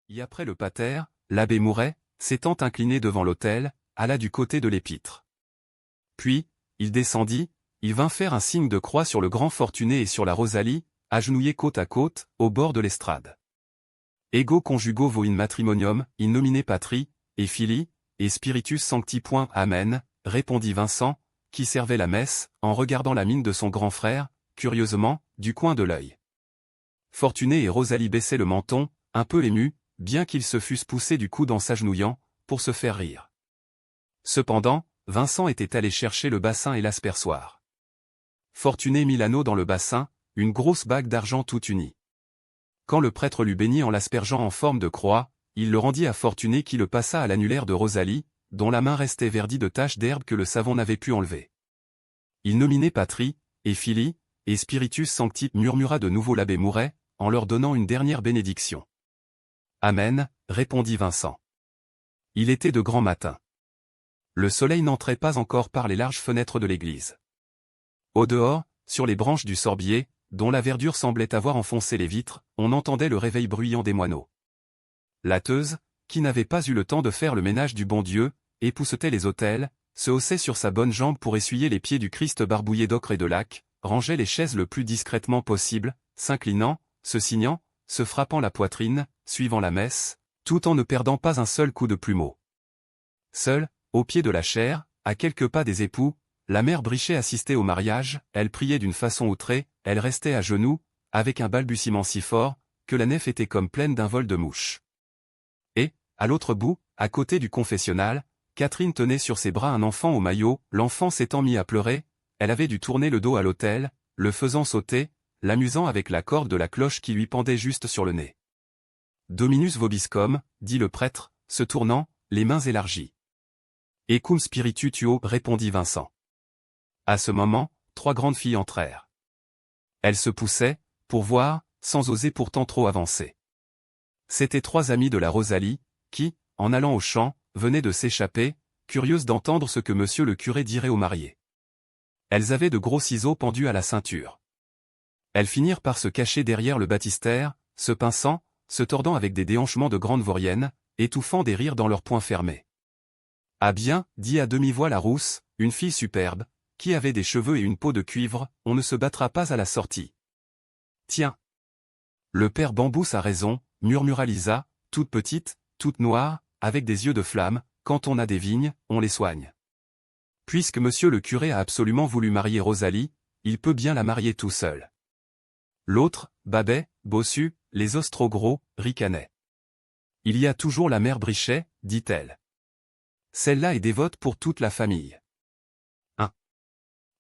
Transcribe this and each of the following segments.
Et après le pater, l'abbé Mouret, s'étant incliné devant l'autel, alla du côté de l'épître. Puis, il descendit, il vint faire un signe de croix sur le grand Fortuné et sur la Rosalie, agenouillés côte à côte, au bord de l'estrade. Ego conjugo vo in matrimonium, in nomine Patri, et Filii, et Spiritus Sancti. Amen, répondit Vincent, qui servait la messe, en regardant la mine de son grand frère, curieusement, du coin de l'œil. Fortuné et Rosalie baissaient le menton, un peu émus, bien qu'ils se fussent poussés du coude en s'agenouillant, pour se faire rire. Cependant, Vincent était allé chercher le bassin et l'aspersoir. Fortuné mit l'anneau dans le bassin, une grosse bague d'argent toute unie. Quand le prêtre l'eut béni en l'aspergeant en forme de croix, il le rendit à Fortuné qui le passa à l'annulaire de Rosalie, dont la main restait verdie de taches d'herbe que le savon n'avait pu enlever. Il nominait Patri, et Filii, et Spiritus Sancti, murmura de nouveau l'abbé Mouret, en leur donnant une dernière bénédiction. Amen, répondit Vincent. Il était de grand matin. Le soleil n'entrait pas encore par les larges fenêtres de l'église. Au dehors, sur les branches du sorbier, dont la verdure semblait avoir enfoncé les vitres, on entendait le réveil bruyant des moineaux. La Teuse, qui n'avait pas eu le temps de faire le ménage du bon Dieu, époussetait les autels, se haussait sur sa bonne jambe pour essuyer les pieds du Christ barbouillé d'ocre et de laque, rangeait les chaises le plus discrètement possible, s'inclinant, se signant, se frappant la poitrine, suivant la messe, tout en ne perdant pas un seul coup de plumeau. Seule, au pied de la chaire, à quelques pas des époux, la mère Brichet assistait au mariage, elle priait d'une façon outrée, elle restait à genoux, avec un balbutiement si fort, que la nef était comme pleine d'un vol de mouches. Et, à l'autre bout, à côté du confessionnal, Catherine tenait sur ses bras un enfant au maillot, l'enfant s'étant mis à pleurer, elle avait dû tourner le dos à l'autel, le faisant sauter, l'amusant avec la corde de la cloche qui lui pendait juste sur le nez. Dominus vobiscum, dit le prêtre, se tournant, les mains élargies. Ecum spiritu tuo, répondit Vincent. À ce moment, 3 grandes filles entrèrent. Elles se poussaient, pour voir, sans oser pourtant trop avancer. C'étaient 3 amies de la Rosalie, qui, en allant au champ, venaient de s'échapper, curieuses d'entendre ce que monsieur le curé dirait aux mariés. Elles avaient de gros ciseaux pendus à la ceinture. Elles finirent par se cacher derrière le baptistère, se pinçant, se tordant avec des déhanchements de grandes vauriennes, étouffant des rires dans leurs poings fermés. Ah bien, dit à demi-voix la rousse, une fille superbe, qui avait des cheveux et une peau de cuivre, on ne se battra pas à la sortie. Tiens. Le père Bambousse a raison, murmura Lisa, toute petite, toute noire, avec des yeux de flamme, quand on a des vignes, on les soigne. Puisque monsieur le curé a absolument voulu marier Rosalie, il peut bien la marier tout seul. L'autre, Babet, bossu, les os trop gros, ricanait. Il y a toujours la mère Brichet, dit-elle. Celle-là est dévote pour toute la famille.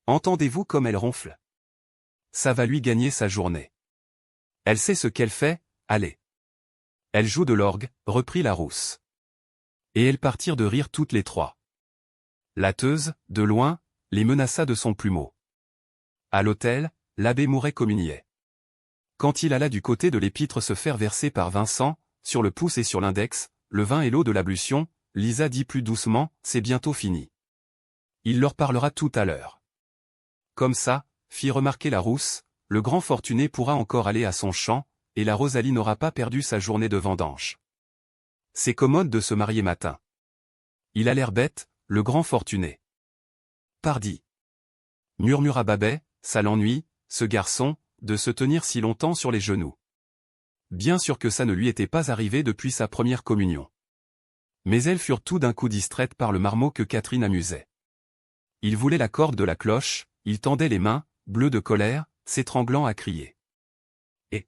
Entendez-vous comme elle ronfle? Ça va lui gagner sa journée. Elle sait ce qu'elle fait, allez. Elle joue de l'orgue, reprit la rousse. Et elles partirent de rire toutes les 3. La Teuse, de loin, les menaça de son plumeau. À l'autel, l'abbé Mouret communiait. Quand il alla du côté de l'épître se faire verser par Vincent, sur le pouce et sur l'index, le vin et l'eau de l'ablution, Lisa dit plus doucement, c'est bientôt fini. Il leur parlera tout à l'heure. Comme ça, fit remarquer la rousse, le grand Fortuné pourra encore aller à son champ, et la Rosalie n'aura pas perdu sa journée de vendange. C'est commode de se marier matin. Il a l'air bête, le grand Fortuné. Pardi. Murmura Babet, ça l'ennuie, ce garçon, de se tenir si longtemps sur les genoux. Bien sûr que ça ne lui était pas arrivé depuis sa première communion. Mais elles furent tout d'un coup distraites par le marmot que Catherine amusait. Il voulait la corde de la cloche, il tendait les mains, bleu de colère, s'étranglant à crier. Et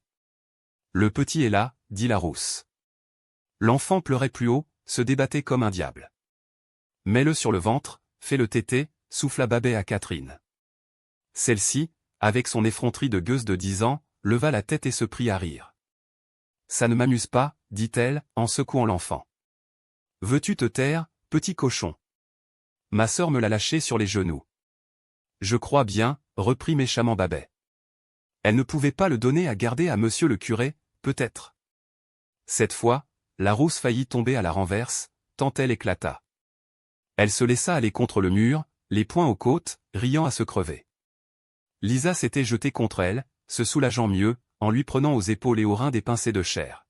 le petit est là, dit la rousse. L'enfant pleurait plus haut, se débattait comme un diable. Mets-le sur le ventre, fais-le téter, souffla Babet à Catherine. Celle-ci, avec son effronterie de gueuse de 10 ans, leva la tête et se prit à rire. Ça ne m'amuse pas, dit-elle, en secouant l'enfant. Veux-tu te taire, petit cochon? Ma sœur me l'a lâché sur les genoux. Je crois bien, reprit méchamment Babet. Elle ne pouvait pas le donner à garder à monsieur le curé, peut-être. Cette fois, la rousse faillit tomber à la renverse, tant elle éclata. Elle se laissa aller contre le mur, les poings aux côtes, riant à se crever. Lisa s'était jetée contre elle, se soulageant mieux, en lui prenant aux épaules et aux reins des pincées de chair.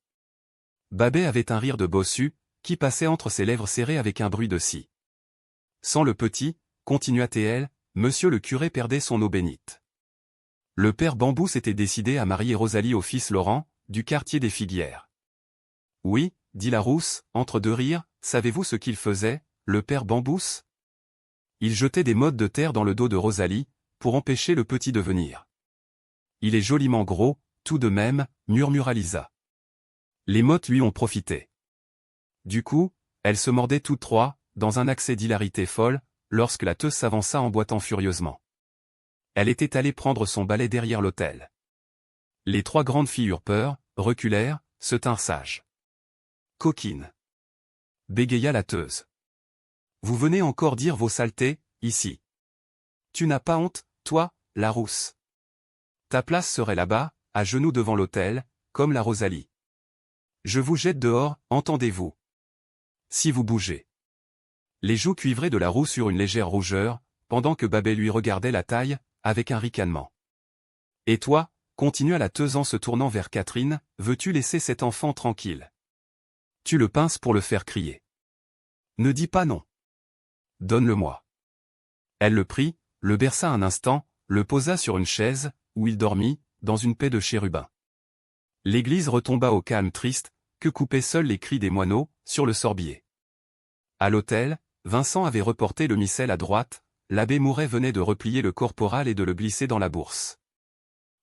Babet avait un rire de bossu, qui passait entre ses lèvres serrées avec un bruit de scie. Sans le petit, continua T.L., monsieur le curé perdait son eau bénite. Le père Bambou s'était décidé à marier Rosalie au fils Laurent, du quartier des Figuières. Oui, dit la Rousse, entre deux rires, savez-vous ce qu'il faisait, le père Bambous? Il jetait des mottes de terre dans le dos de Rosalie, pour empêcher le petit de venir. Il est joliment gros, tout de même, murmura Lisa. Les mottes lui ont profité. Du coup, elles se mordaient toutes trois, dans un accès d'hilarité folle, lorsque la teuse s'avança en boitant furieusement. Elle était allée prendre son balai derrière l'autel. Les trois grandes filles eurent peur, reculèrent, se tinrent sages. Coquine, bégaya la teuse. Vous venez encore dire vos saletés, ici. Tu n'as pas honte, toi, la Rousse. Ta place serait là-bas, à genoux devant l'autel, comme la Rosalie. Je vous jette dehors, entendez-vous? Si vous bougez. Les joues cuivrées de la Rousse eurent une légère rougeur, pendant que Babet lui regardait la taille, avec un ricanement. Et toi, continua la teuse en se tournant vers Catherine, veux-tu laisser cet enfant tranquille? Tu le pinces pour le faire crier. Ne dis pas non. Donne-le-moi. Elle le prit, le berça un instant, le posa sur une chaise, où il dormit, dans une paix de chérubin. L'église retomba au calme triste, que coupaient seuls les cris des moineaux, sur le sorbier. À l'autel, Vincent avait reporté le missel à droite, l'abbé Mouret venait de replier le corporal et de le glisser dans la bourse.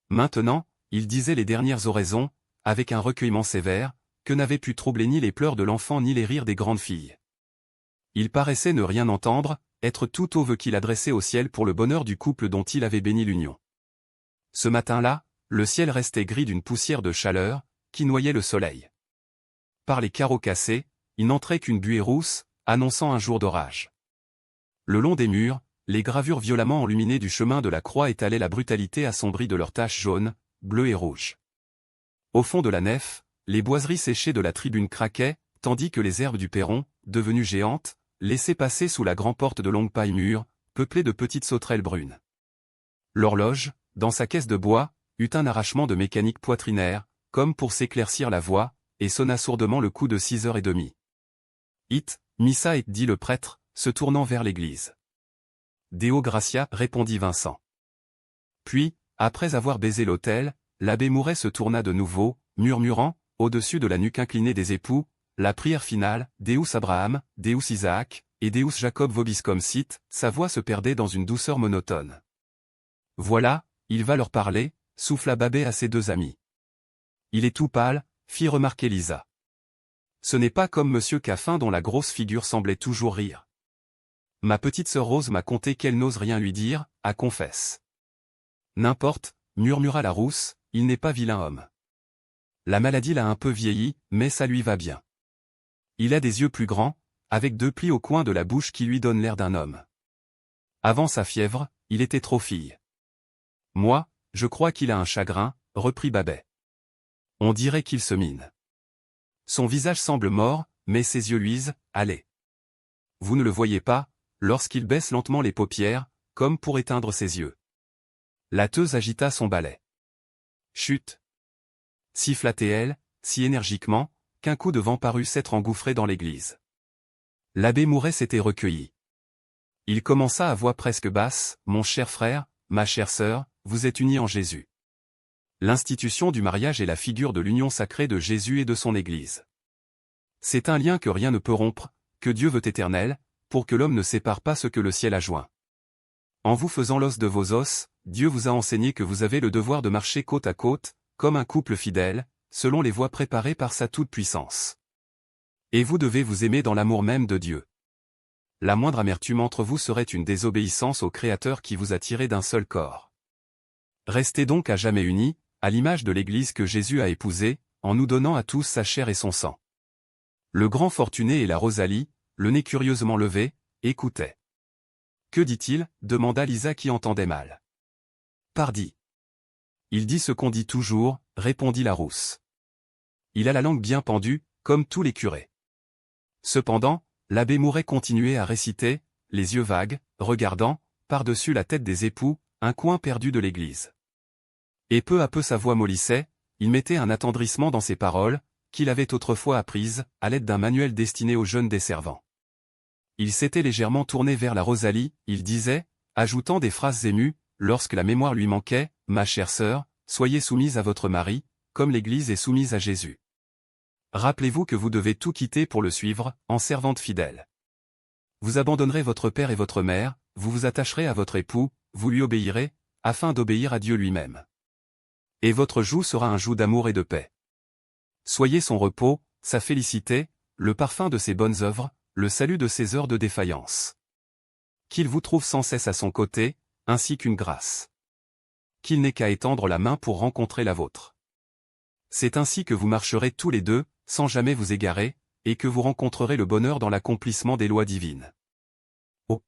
Maintenant, il disait les dernières oraisons, avec un recueillement sévère, que n'avaient pu troubler ni les pleurs de l'enfant ni les rires des grandes filles. Il paraissait ne rien entendre, être tout au vœu qu'il adressait au ciel pour le bonheur du couple dont il avait béni l'union. Ce matin-là, le ciel restait gris d'une poussière de chaleur, qui noyait le soleil. Par les carreaux cassés, il n'entrait qu'une buée rousse, annonçant un jour d'orage. Le long des murs, les gravures violemment enluminées du chemin de la croix étalaient la brutalité assombrie de leurs taches jaunes, bleues et rouges. Au fond de la nef, les boiseries séchées de la tribune craquaient, tandis que les herbes du perron, devenues géantes, laissaient passer sous la grande porte de longues pailles mûres, peuplées de petites sauterelles brunes. L'horloge, dans sa caisse de bois, eut un arrachement de mécanique poitrinaire, comme pour s'éclaircir la voix, et sonna sourdement le coup de 6h30. It, missa et dit le prêtre, se tournant vers l'église. Deo gratia, répondit Vincent. Puis, après avoir baisé l'autel, l'abbé Mouret se tourna de nouveau, murmurant, au-dessus de la nuque inclinée des époux, la prière finale, Deus Abraham, Deus Isaac, et Deus Jacob vobiscum sit, sa voix se perdait dans une douceur monotone. Voilà, il va leur parler, souffla Babet à ses deux amis. Il est tout pâle, fit remarquer Lisa. Ce n'est pas comme monsieur Caffin dont la grosse figure semblait toujours rire. Ma petite sœur Rose m'a conté qu'elle n'ose rien lui dire, à confesse. N'importe, murmura la Rousse, il n'est pas vilain homme. La maladie l'a un peu vieilli, mais ça lui va bien. Il a des yeux plus grands, avec deux plis au coin de la bouche qui lui donnent l'air d'un homme. Avant sa fièvre, il était trop fille. Moi, je crois qu'il a un chagrin, reprit Babet. On dirait qu'il se mine. Son visage semble mort, mais ses yeux luisent, allez. Vous ne le voyez pas, lorsqu'il baisse lentement les paupières, comme pour éteindre ses yeux. La teuse agita son balai. Chut! Siffla T.L., si énergiquement, qu'un coup de vent parut s'être engouffré dans l'église. L'abbé Mouret s'était recueilli. Il commença à voix presque basse, « Mon cher frère, ma chère sœur, vous êtes unis en Jésus. L'institution du mariage est la figure de l'union sacrée de Jésus et de son Église. C'est un lien que rien ne peut rompre, que Dieu veut éternel, pour que l'homme ne sépare pas ce que le ciel a joint. En vous faisant l'os de vos os, Dieu vous a enseigné que vous avez le devoir de marcher côte à côte, comme un couple fidèle, selon les voies préparées par sa toute-puissance. Et vous devez vous aimer dans l'amour même de Dieu. La moindre amertume entre vous serait une désobéissance au Créateur qui vous a tiré d'un seul corps. Restez donc à jamais unis, à l'image de l'Église que Jésus a épousée, en nous donnant à tous sa chair et son sang. Le grand Fortuné et la Rosalie, le nez curieusement levé, écoutaient. Que dit-il? Demanda Lisa qui entendait mal. Pardi. Il dit ce qu'on dit toujours, répondit la Rousse. Il a la langue bien pendue, comme tous les curés. Cependant, l'abbé Mouret continuait à réciter, les yeux vagues, regardant, par-dessus la tête des époux, un coin perdu de l'église. Et peu à peu sa voix mollissait, il mettait un attendrissement dans ses paroles, qu'il avait autrefois apprises, à l'aide d'un manuel destiné aux jeunes desservants. Il s'était légèrement tourné vers la Rosalie, il disait, ajoutant des phrases émues, lorsque la mémoire lui manquait, « Ma chère sœur, soyez soumise à votre mari, comme l'Église est soumise à Jésus. Rappelez-vous que vous devez tout quitter pour le suivre, en servante fidèle. Vous abandonnerez votre père et votre mère, vous vous attacherez à votre époux, vous lui obéirez, afin d'obéir à Dieu lui-même. Et votre joug sera un joug d'amour et de paix. Soyez son repos, sa félicité, le parfum de ses bonnes œuvres, le salut de ses heures de défaillance. Qu'il vous trouve sans cesse à son côté, ainsi qu'une grâce. Qu'il n'ait qu'à étendre la main pour rencontrer la vôtre. C'est ainsi que vous marcherez tous les deux, sans jamais vous égarer, et que vous rencontrerez le bonheur dans l'accomplissement des lois divines. Oh!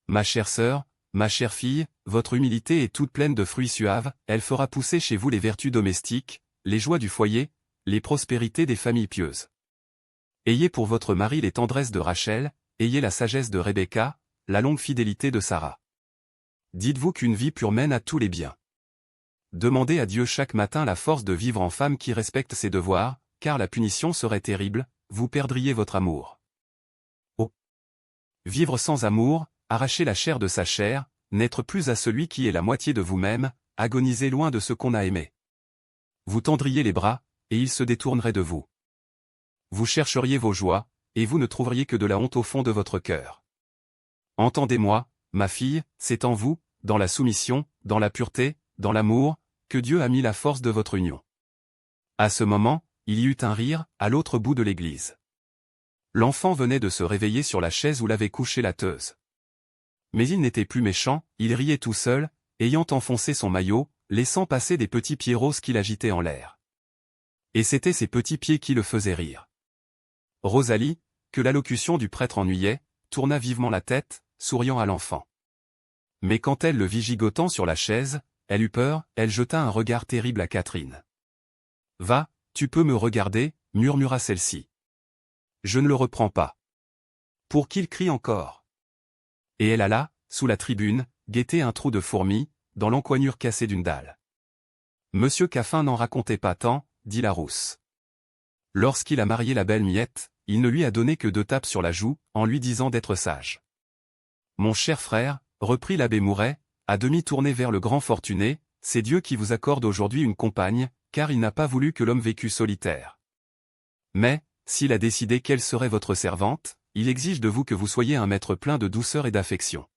Ma chère sœur, ma chère fille, votre humilité est toute pleine de fruits suaves, elle fera pousser chez vous les vertus domestiques, les joies du foyer, les prospérités des familles pieuses. Ayez pour votre mari les tendresses de Rachel, ayez la sagesse de Rebecca, la longue fidélité de Sarah. Dites-vous qu'une vie pure mène à tous les biens. Demandez à Dieu chaque matin la force de vivre en femme qui respecte ses devoirs, car la punition serait terrible, vous perdriez votre amour. Oh! Vivre sans amour, arracher la chair de sa chair, n'être plus à celui qui est la moitié de vous-même, agoniser loin de ce qu'on a aimé. Vous tendriez les bras, et il se détournerait de vous. Vous chercheriez vos joies, et vous ne trouveriez que de la honte au fond de votre cœur. Entendez-moi, ma fille, c'est en vous, dans la soumission, dans la pureté, dans l'amour, que Dieu a mis la force de votre union. À ce moment, il y eut un rire, à l'autre bout de l'église. L'enfant venait de se réveiller sur la chaise où l'avait couché la teuse. Mais il n'était plus méchant, il riait tout seul, ayant enfoncé son maillot, laissant passer des petits pieds roses qu'il agitait en l'air. Et c'étaient ces petits pieds qui le faisaient rire. Rosalie, que l'allocution du prêtre ennuyait, tourna vivement la tête, souriant à l'enfant. Mais quand elle le vit gigotant sur la chaise, elle eut peur, elle jeta un regard terrible à Catherine. « Va, tu peux me regarder, » murmura celle-ci. « Je ne le reprends pas. » Pour qu'il crie encore. Et elle alla, sous la tribune, guetter un trou de fourmis, dans l'encoignure cassée d'une dalle. Monsieur Caffin n'en racontait pas tant, dit la rousse. Lorsqu'il a marié la belle Miette, il ne lui a donné que 2 tapes sur la joue, en lui disant d'être sage. Mon cher frère, reprit l'abbé Mouret, à demi tourné vers le grand fortuné, c'est Dieu qui vous accorde aujourd'hui une compagne, car il n'a pas voulu que l'homme vécût solitaire. Mais, s'il a décidé qu'elle serait votre servante, il exige de vous que vous soyez un maître plein de douceur et d'affection.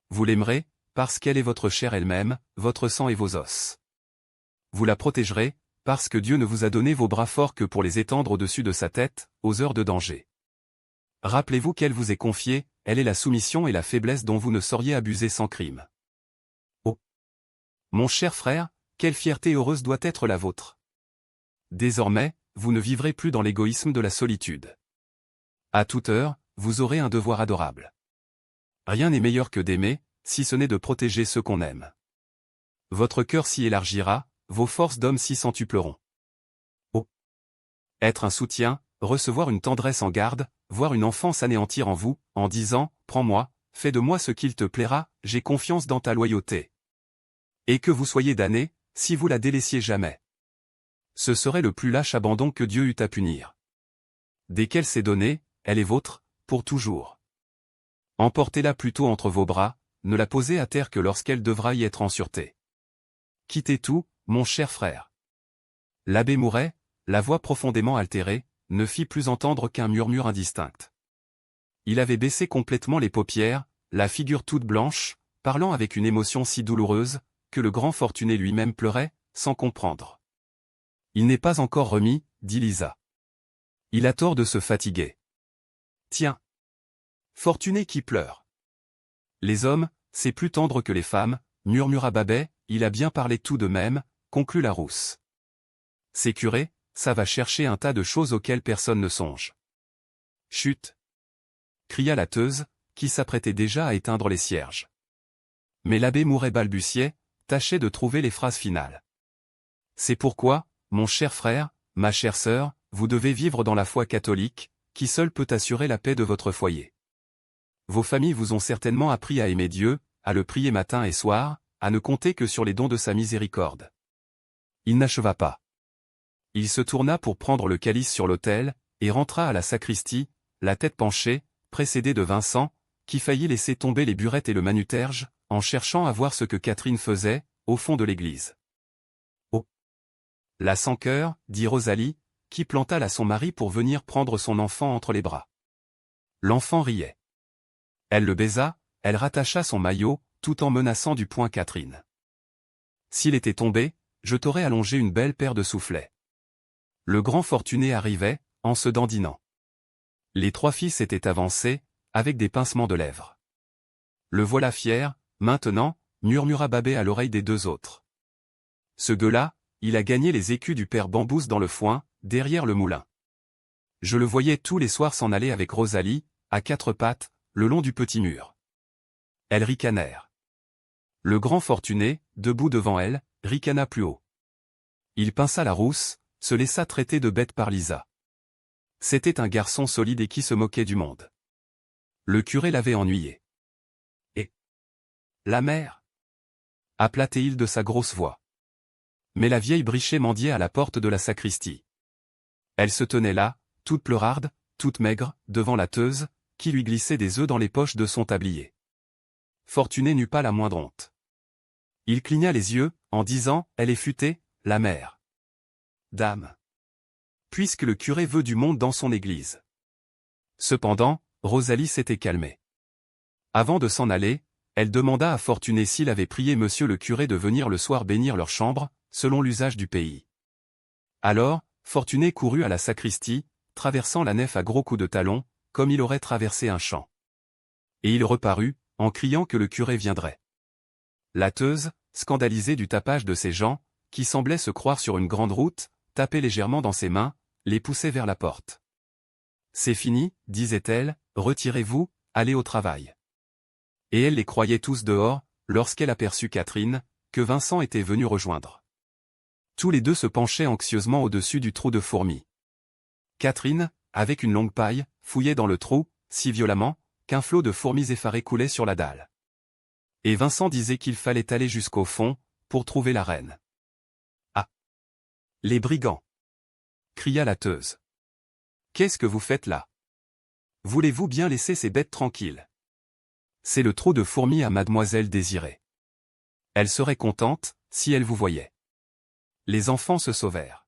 Vous l'aimerez, parce qu'elle est votre chair elle-même, votre sang et vos os. Vous la protégerez, parce que Dieu ne vous a donné vos bras forts que pour les étendre au-dessus de sa tête, aux heures de danger. Rappelez-vous qu'elle vous est confiée, elle est la soumission et la faiblesse dont vous ne sauriez abuser sans crime. Oh! Mon cher frère, quelle fierté heureuse doit être la vôtre. Désormais, vous ne vivrez plus dans l'égoïsme de la solitude. À toute heure, vous aurez un devoir adorable. Rien n'est meilleur que d'aimer, si ce n'est de protéger ceux qu'on aime. Votre cœur s'y élargira, vos forces d'homme s'y centupleront. Oh! Être un soutien, recevoir une tendresse en garde, voir une enfance anéantir en vous, en disant « Prends-moi, fais de moi ce qu'il te plaira, j'ai confiance dans ta loyauté. » Et que vous soyez damné, si vous la délaissiez jamais. Ce serait le plus lâche abandon que Dieu eût à punir. Dès qu'elle s'est donnée, elle est vôtre, pour toujours. Emportez-la plutôt entre vos bras, ne la posez à terre que lorsqu'elle devra y être en sûreté. Quittez tout, mon cher frère. L'abbé Mouret, la voix profondément altérée, ne fit plus entendre qu'un murmure indistinct. Il avait baissé complètement les paupières, la figure toute blanche, parlant avec une émotion si douloureuse, que le grand fortuné lui-même pleurait, sans comprendre. Il n'est pas encore remis, dit Lisa. Il a tort de se fatiguer. Tiens. Fortuné qui pleure. Les hommes, c'est plus tendre que les femmes, murmura Babet, il a bien parlé tout de même, conclut la rousse. C'est curé, ça va chercher un tas de choses auxquelles personne ne songe. Chut! Cria la teuse, qui s'apprêtait déjà à éteindre les cierges. Mais l'abbé Mouret balbutiait, tâchait de trouver les phrases finales. C'est pourquoi, mon cher frère, ma chère sœur, vous devez vivre dans la foi catholique, qui seule peut assurer la paix de votre foyer. Vos familles vous ont certainement appris à aimer Dieu, à le prier matin et soir, à ne compter que sur les dons de sa miséricorde. Il n'acheva pas. Il se tourna pour prendre le calice sur l'autel, et rentra à la sacristie, la tête penchée, précédé de Vincent, qui faillit laisser tomber les burettes et le manuterge, en cherchant à voir ce que Catherine faisait, au fond de l'église. « Oh! La sans cœur, dit Rosalie, qui planta là son mari pour venir prendre son enfant entre les bras. L'enfant riait. Elle le baisa, elle rattacha son maillot, tout en menaçant du poing Catherine. S'il était tombé, je t'aurais allongé une belle paire de soufflets. Le grand fortuné arrivait, en se dandinant. Les trois fils étaient avancés, avec des pincements de lèvres. Le voilà fier, maintenant, murmura Babet à l'oreille des deux autres. Ce gueux-là, il a gagné les écus du père Bambousse dans le foin, derrière le moulin. Je le voyais tous les soirs s'en aller avec Rosalie, à quatre pattes, le long du petit mur. Elles ricanèrent. Le grand fortuné, debout devant elle, ricana plus haut. Il pinça la rousse, se laissa traiter de bête par Lisa. C'était un garçon solide et qui se moquait du monde. Le curé l'avait ennuyé. Et la mère, appela Théil de sa grosse voix. Mais la vieille Bricher mendiait à la porte de la sacristie. Elle se tenait là, toute pleurarde, toute maigre, devant la teuse, qui lui glissait des œufs dans les poches de son tablier. Fortuné n'eut pas la moindre honte. Il cligna les yeux, en disant « Elle est futée, la mère. » Dame. Puisque le curé veut du monde dans son église. Cependant, Rosalie s'était calmée. Avant de s'en aller, elle demanda à Fortuné s'il avait prié monsieur le curé de venir le soir bénir leur chambre, selon l'usage du pays. Alors, Fortuné courut à la sacristie, traversant la nef à gros coups de talon, comme il aurait traversé un champ. Et il reparut, en criant que le curé viendrait. La teuse, scandalisée du tapage de ces gens, qui semblaient se croire sur une grande route, tapait légèrement dans ses mains, les poussait vers la porte. « C'est fini, disait-elle, retirez-vous, allez au travail. » Et elle les croyait tous dehors, lorsqu'elle aperçut Catherine, que Vincent était venu rejoindre. Tous les deux se penchaient anxieusement au-dessus du trou de fourmis. Catherine, avec une longue paille, fouillait dans le trou, si violemment, qu'un flot de fourmis effarées coulait sur la dalle. Et Vincent disait qu'il fallait aller jusqu'au fond, pour trouver la reine. « Ah! Les brigands !» cria la teuse. « Qu'est-ce que vous faites là? Voulez-vous bien laisser ces bêtes tranquilles? C'est le trou de fourmis à mademoiselle Désirée. Elle serait contente, si elle vous voyait. » Les enfants se sauvèrent.